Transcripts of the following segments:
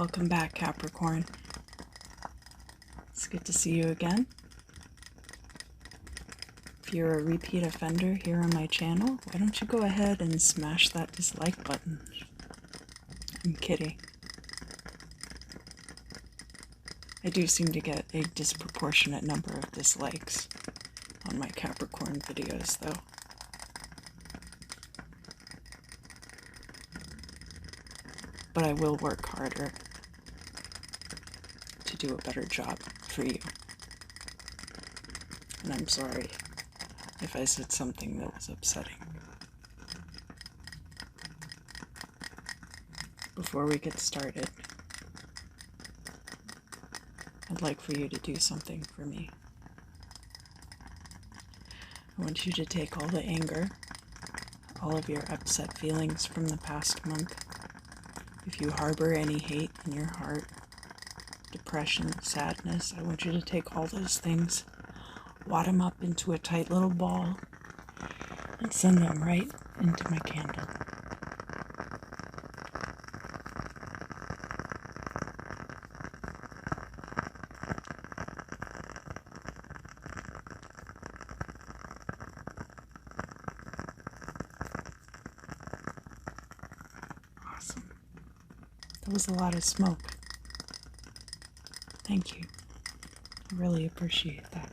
Welcome back, Capricorn. It's good to see you again. If you're a repeat offender here on my channel, why don't you go ahead and smash that dislike button? I'm kidding. I do seem to get a disproportionate number of dislikes on my Capricorn videos, though. But I will work harder to do a better job for you. And I'm sorry if I said something that was upsetting. Before we get started, I'd like for you to do something for me. I want you to take all the anger, all of your upset feelings from the past month. If you harbor any hate in your heart, depression, sadness, I want you to take all those things, wad them up into a tight little ball, and send them right into my candle. Awesome. That was a lot of smoke. Thank you. I really appreciate that.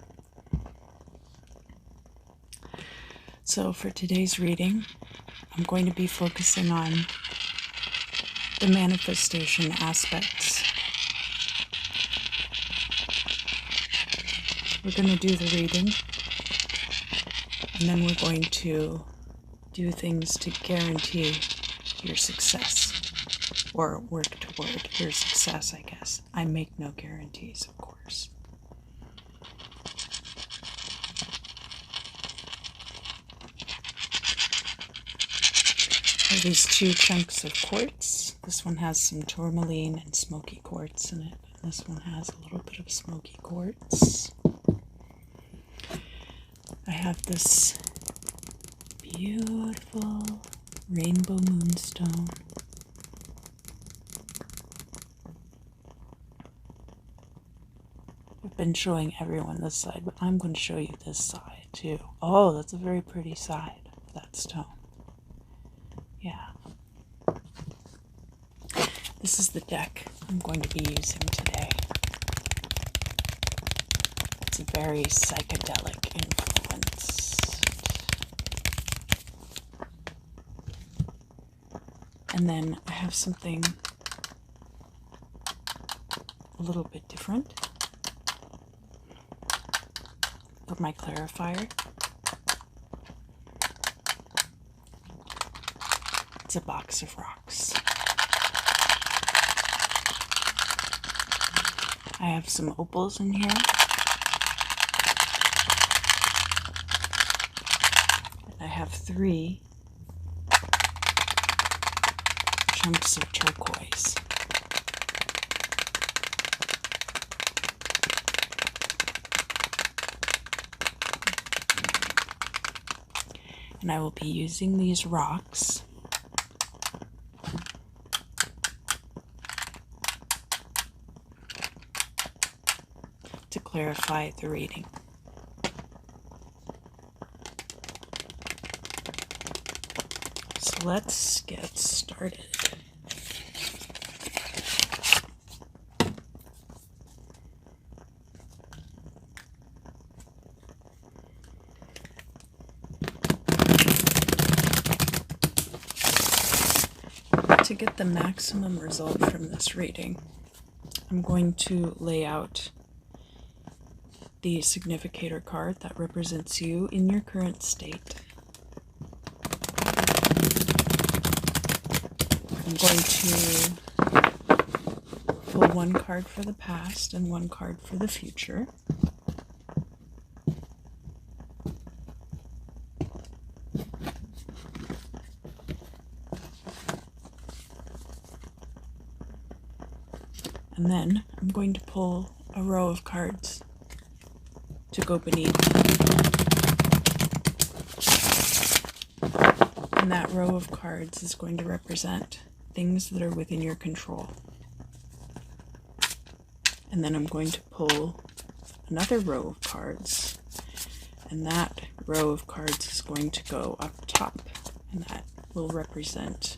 So for today's reading, I'm going to be focusing on the manifestation aspects. We're going to do the reading, and then we're going to do things to guarantee your success, or work toward your success, I guess. I make no guarantees, of course. I have these two chunks of quartz. This one has some tourmaline and smoky quartz in it. And this one has a little bit of smoky quartz. I have this beautiful rainbow moonstone. I've been showing everyone this side, but I'm going to show you this side too. Oh, that's a very pretty side of that stone. Yeah. This is the deck I'm going to be using today. It's a very psychedelic influence. And then I have something a little bit different for my clarifier. It's a box of rocks. I have some opals in here. And I have 3 chunks of turquoise. And I will be using these rocks to clarify the reading. So let's get started. To get the maximum result from this reading, I'm going to lay out the significator card that represents you in your current state. I'm going to pull 1 card for the past and 1 card for the future. And then I'm going to pull a row of cards to go beneath. And that row of cards is going to represent things that are within your control. And then I'm going to pull another row of cards, and that row of cards is going to go up top, and that will represent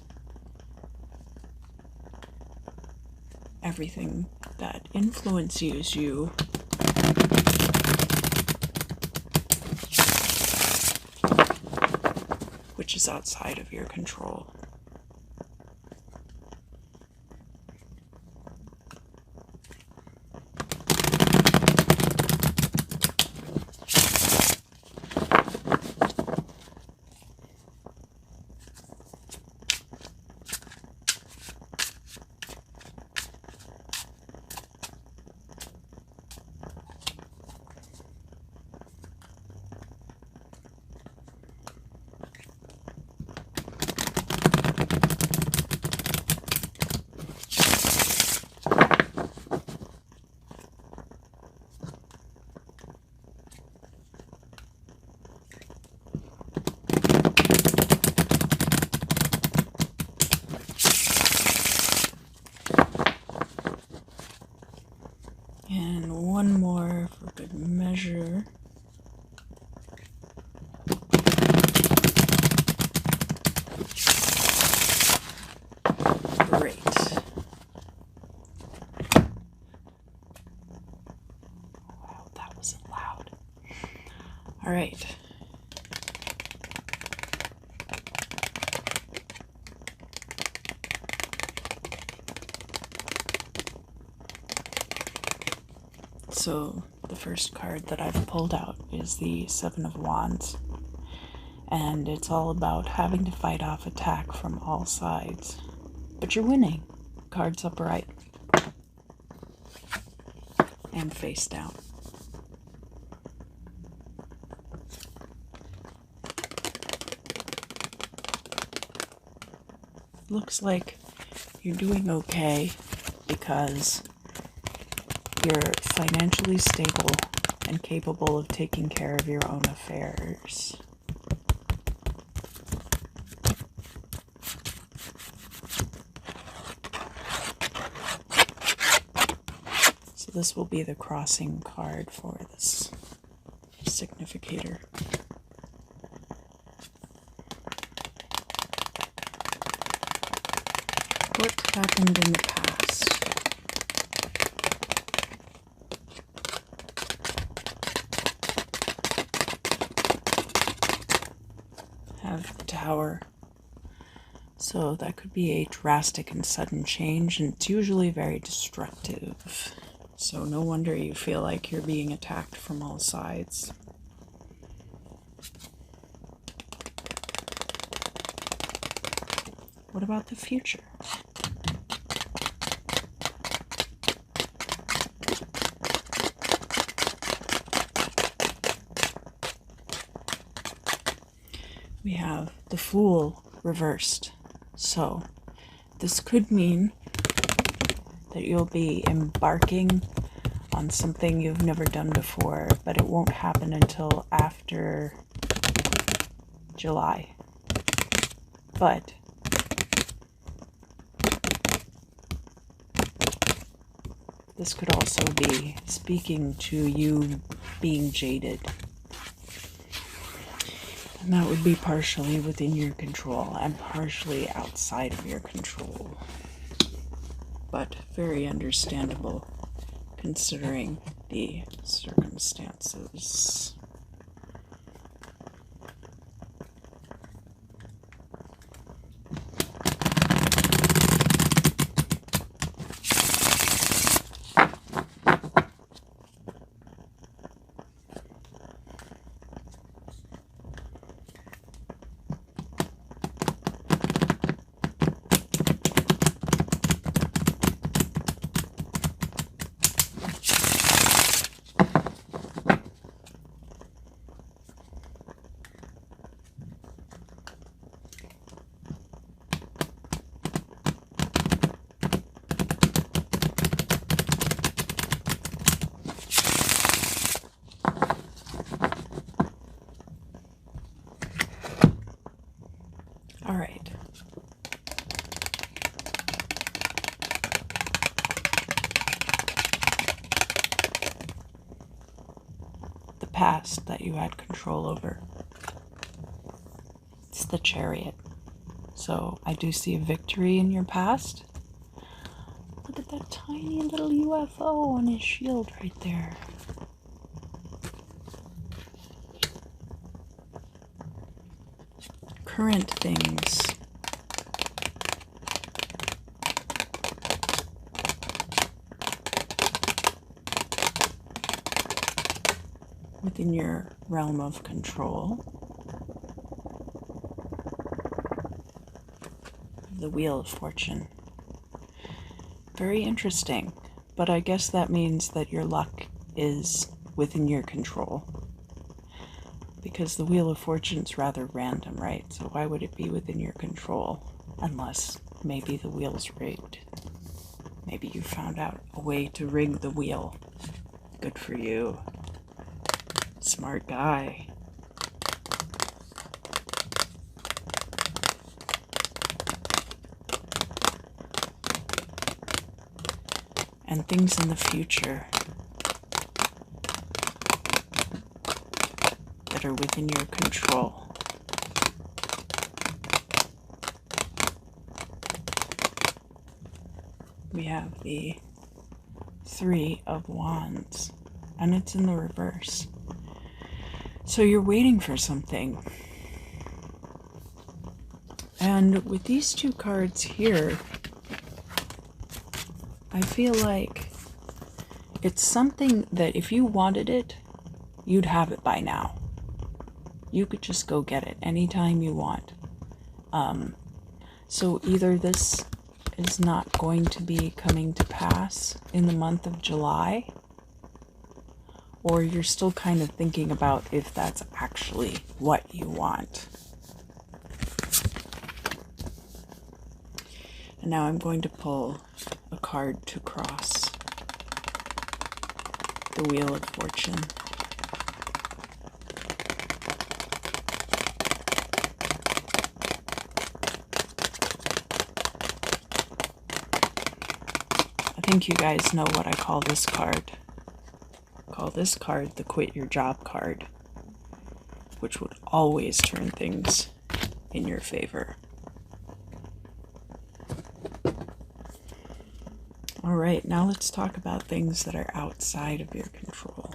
everything that influences you which is outside of your control. And one more for good measure. Great. Wow, that wasn't loud. All right. So the first card that I've pulled out is the Seven of Wands, and it's all about having to fight off attack from all sides. But you're winning. Cards upright and face down. Looks like you're doing okay because you're financially stable and capable of taking care of your own affairs. So this will be the crossing card for this significator. What happened in the past? Have the Tower. So that could be a drastic and sudden change, and it's usually very destructive. So no wonder you feel like you're being attacked from all sides. What about the future? We have the Fool reversed. So this could mean that you'll be embarking on something you've never done before, but it won't happen until after July. But this could also be speaking to you being jaded. And that would be partially within your control and partially outside of your control. But very understandable considering the circumstances. All right. past that you had control over. It's the Chariot. So I do see a victory in your past. Look at that tiny little UFO on his shield right there. Current things. Within your realm of control. The Wheel of Fortune. Very interesting, but I guess that means that your luck is within your control. Because the Wheel of Fortune is rather random, right? So why would it be within your control? Unless maybe the wheel's rigged. Maybe you found out a way to rig the wheel. Good for you. Smart guy. And things in the future that are within your control. We have the Three of Wands, and it's in the reverse. So you're waiting for something. And with these two cards here, I feel like it's something that if you wanted it, you'd have it by now. You could just go get it anytime you want. So either this is not going to be coming to pass in the month of July, or you're still kind of thinking about if that's actually what you want. And now I'm going to pull a card to cross the Wheel of Fortune. I think you guys know what I call this card. I call this card the Quit Your Job card, which would always turn things in your favor. All right, now let's talk about things that are outside of your control.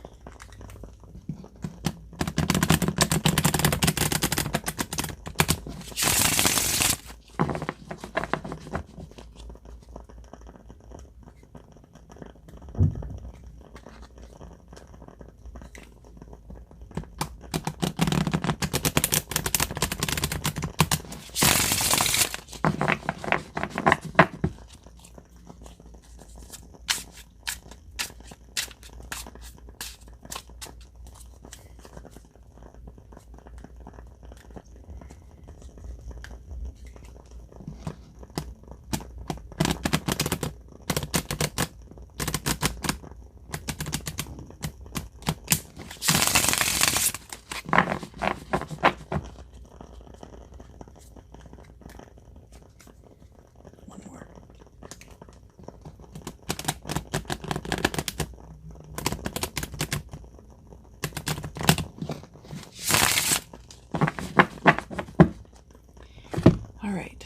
All right,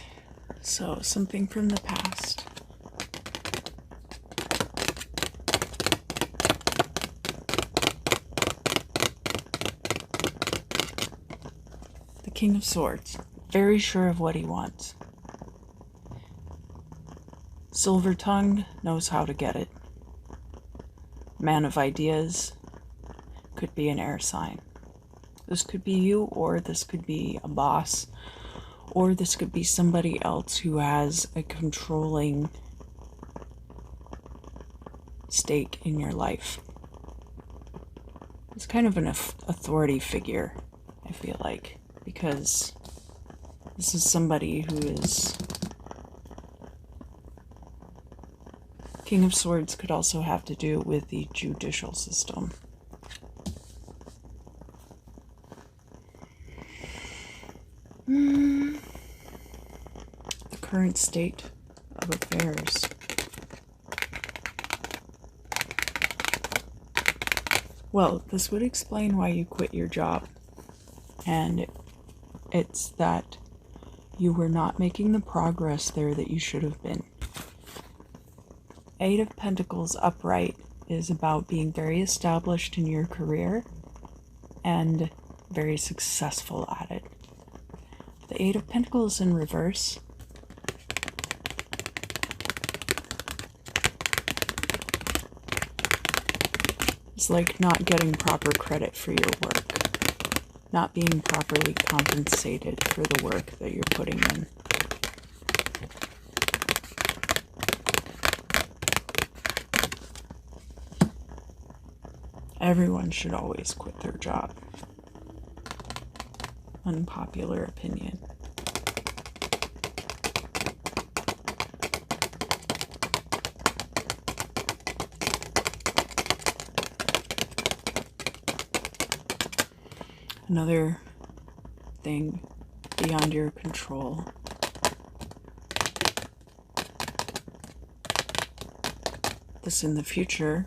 so something from the past. The King of Swords, very sure of what he wants. Silver tongued, knows how to get it. Man of ideas, could be an air sign. This could be you, or this could be a boss, or this could be somebody else who has a controlling stake in your life. It's kind of an authority figure, I feel like, because this is somebody who is... King of Swords could also have to do with the judicial system. The current state of affairs. Well, this would explain why you quit your job. And it's that you were not making the progress there that you should have been. Eight of Pentacles upright is about being very established in your career and very successful at it. The Eight of Pentacles in reverse is like not getting proper credit for your work, not being properly compensated for the work that you're putting in. Everyone should always quit their job. Unpopular opinion. Another thing beyond your control. This in the future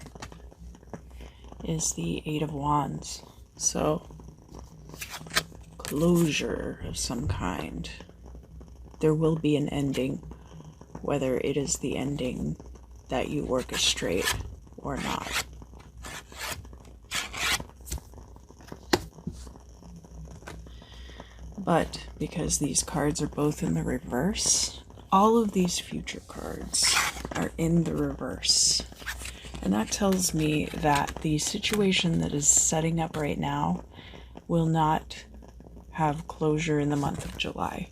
is the Eight of Wands. So, closure of some kind. There will be an ending, whether it is the ending that you orchestrate or not. But because these cards are both in the reverse, all of these future cards are in the reverse. And that tells me that the situation that is setting up right now will not have closure in the month of July.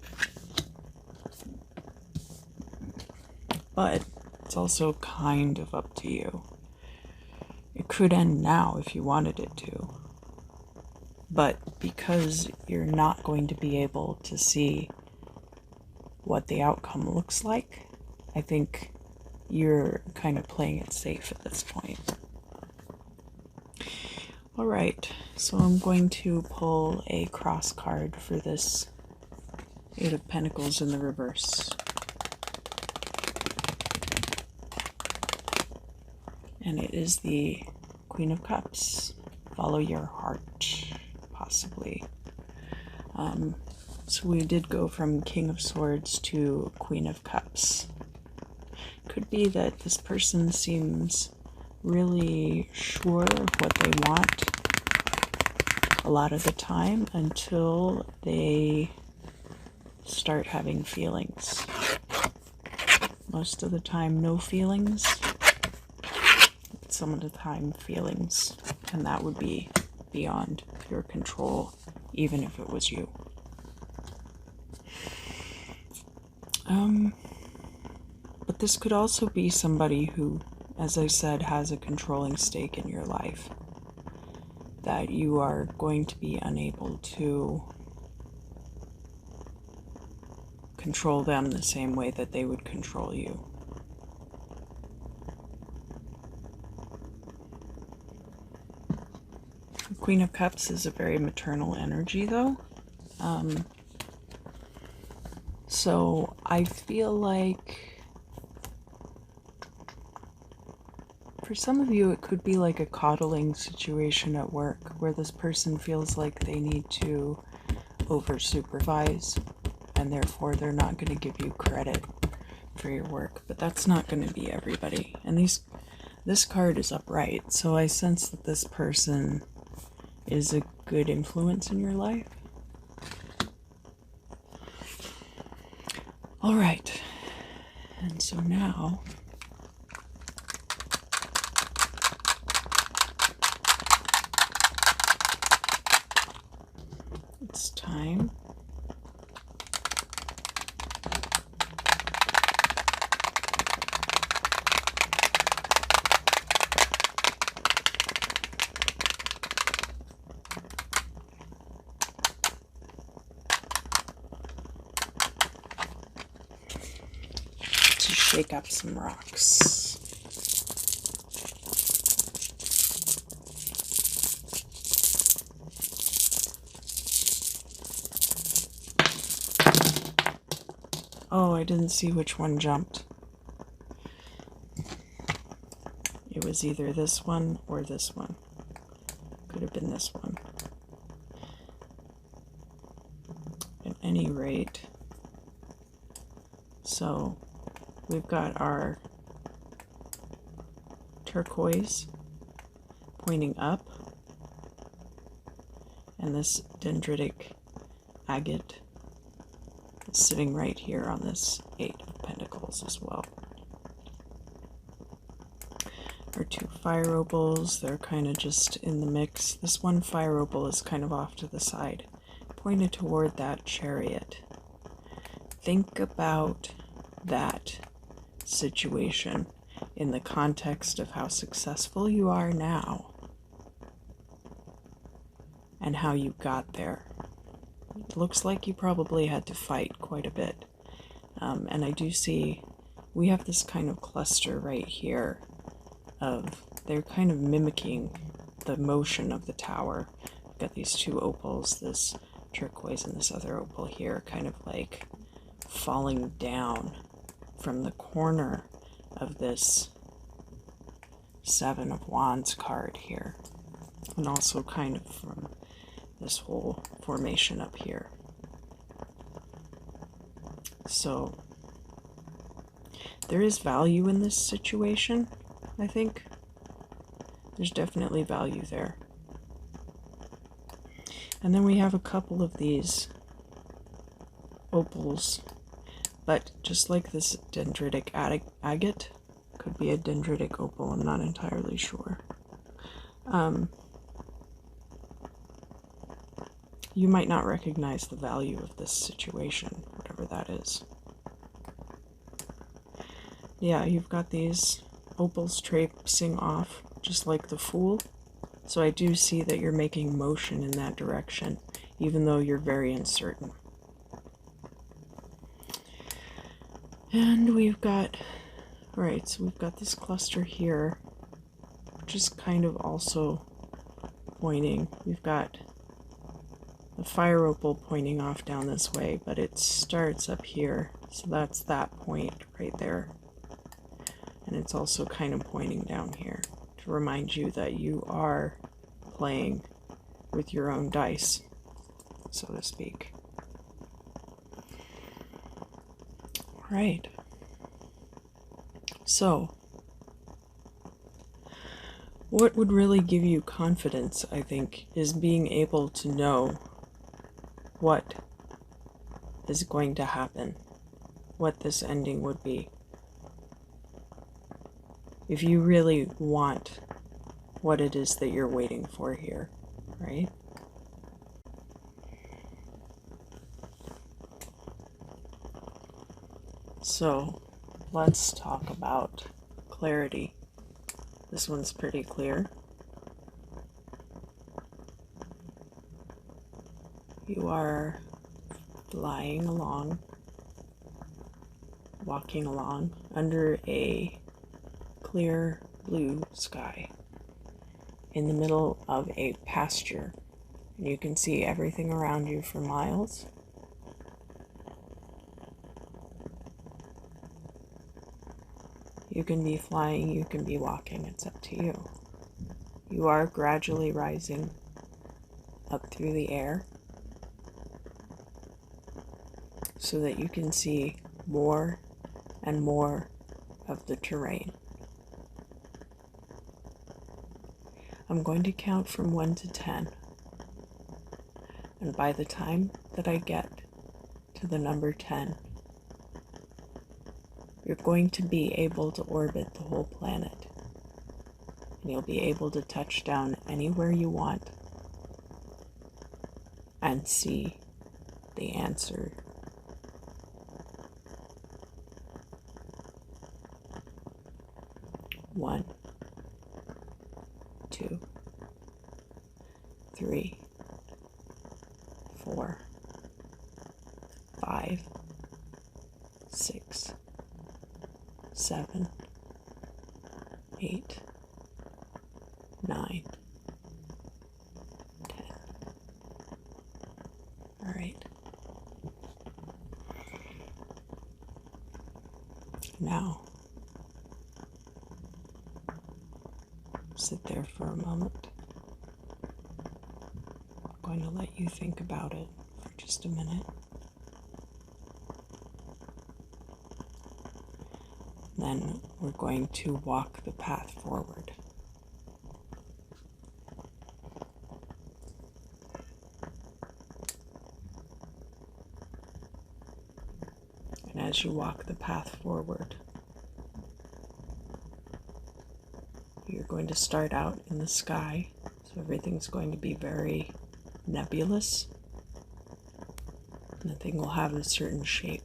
But it's also kind of up to you. It could end now if you wanted it to. But because you're not going to be able to see what the outcome looks like, I think you're kind of playing it safe at this point. Alright, so I'm going to pull a cross card for this Eight of Pentacles in the reverse. And it is the Queen of Cups. Follow your heart, possibly. So we did go from King of Swords to Queen of Cups. Could be that this person seems really sure of what they want a lot of the time until they start having feelings. Most of the time, no feelings. Some of the time, feelings. And that would be beyond your control, even if it was you. But this could also be somebody who, as I said, has a controlling stake in your life. That you are going to be unable to control them the same way that they would control you. The Queen of Cups is a very maternal energy, though. So I feel like for some of you it could be like a coddling situation at work where this person feels like they need to over supervise and therefore they're not going to give you credit for your work. But that's not going to be everybody. And this card is upright, so I sense that this person is a good influence in your life. All right, and so now it's time to shake up some rocks. Oh, I didn't see which one jumped. It was either this one or this one. Could have been this one. At any rate, so we've got our turquoise pointing up, and this dendritic agate is sitting right here on this Eight of Pentacles as well. Our two fire opals, they're kind of just in the mix. This one fire opal is kind of off to the side, pointed toward that Chariot. Think about that situation in the context of how successful you are now and how you got there. It looks like you probably had to fight quite a bit. And I do see we have this kind of cluster right here of, they're kind of mimicking the motion of the tower. We've got these two opals, this turquoise and this other opal here, kind of like falling down from the corner of this Seven of Wands card here, and also kind of from this whole formation up here. So there is value in this situation, I think. There's definitely value there. And then we have a couple of these opals, but just like this dendritic agate, could be a dendritic opal, I'm not entirely sure. You might not recognize the value of this situation, whatever that is. Yeah, you've got these opals traipsing off, just like the Fool. So I do see that you're making motion in that direction, even though you're very uncertain. And we've got, right, so we've got this cluster here, which is kind of also pointing. We've got the fire opal pointing off down this way, but it starts up here, so that's that point right there. And it's also kind of pointing down here to remind you that you are playing with your own dice, so to speak. All right. So, what would really give you confidence, I think, is being able to know what is going to happen, what this ending would be. If you really want what it is that you're waiting for here, right? So, let's talk about clarity. This one's pretty clear. You are flying along, walking along under a clear blue sky in the middle of a pasture. And you can see everything around you for miles. You can be flying, you can be walking, it's up to you. You are gradually rising up through the air so that you can see more and more of the terrain. I'm going to count from 1 to 10. And by the time that I get to the number 10, you're going to be able to orbit the whole planet. And you'll be able to touch down anywhere you want and see the answer. One, 2, 3, 4, 5, 6, 7, 8, 9, 10. All right. Now, sit there for a moment going to let you think about it for just a minute. Then we're going to walk the path forward. And as you walk the path forward, you're going to start out in the sky, so everything's going to be very nebulous. Nothing will have a certain shape.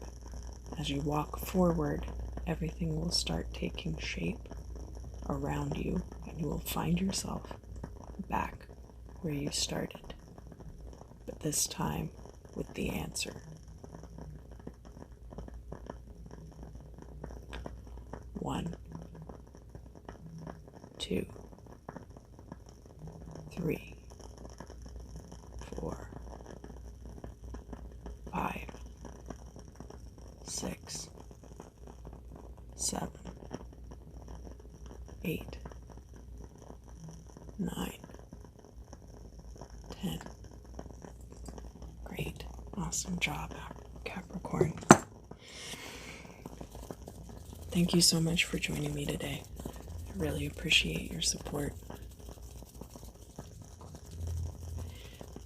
As you walk forward, everything will start taking shape around you, and you will find yourself back where you started, but this time with the answer. 1, 2, 3, 4, 5, 6, 7, 8, 9, 10. Great. Awesome job, Capricorn. Thank you so much for joining me today. I really appreciate your support.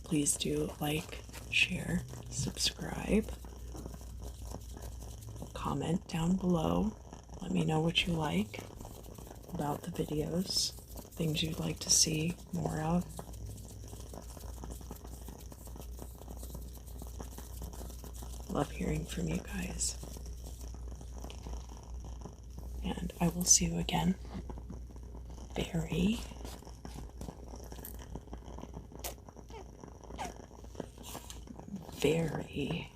Please do like, share, subscribe, comment down below. Let me know what you like about the videos, things you'd like to see more of. Love hearing from you guys. And I will see you again very, very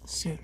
soon.